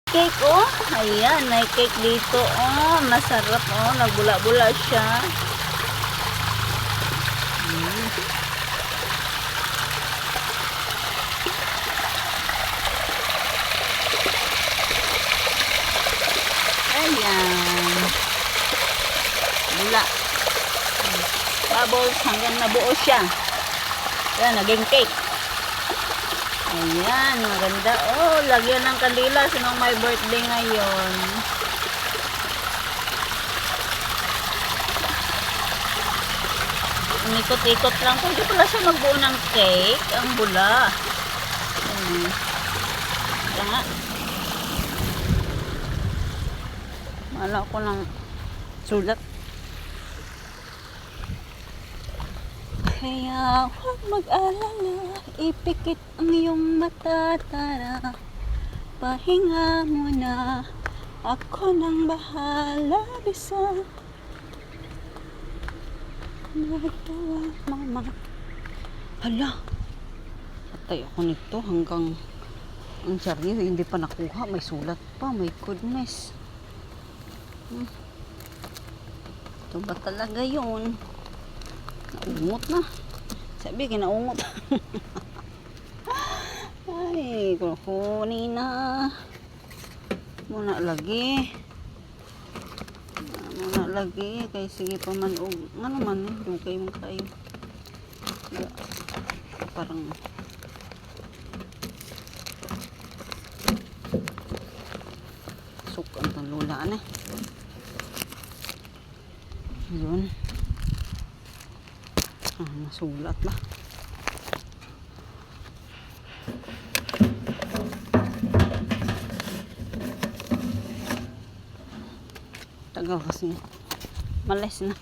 Cake, oh. Ayan, may cake dito, oh. Masarap, oh. Nagbula-bula siya. Ayan. Bula. Bubbles hanggang nabuo siya. Ayan, naging cake. Ayan, maganda. Oh, lagyan ng kandila. Sinong may birthday ngayon? Unikot-ikot lang. Pwede pala siya magbuo ng cake. Ang bula. Ayan. Kaya wala ko ng sulat. Kaya huwag mag-alala, ipikit ang iyong mata, tara. Pahinga muna, ako nang bahala, bisa. Nagtawa, mama. Hala, patay ako nito hanggang ang sarili hindi pa nakuha, may sulat pa, my goodness. Ito ba talaga yun? Naungot na. Sabi, kinaungot. Ay, kukunin na. Muna lagi. Muna lagi. Kaya sige pa man. Ano man, yung kayo mo kayo. Parang sukan ng lulaan eh. Yun. Nasulat na. Tagal kasi. Malis na.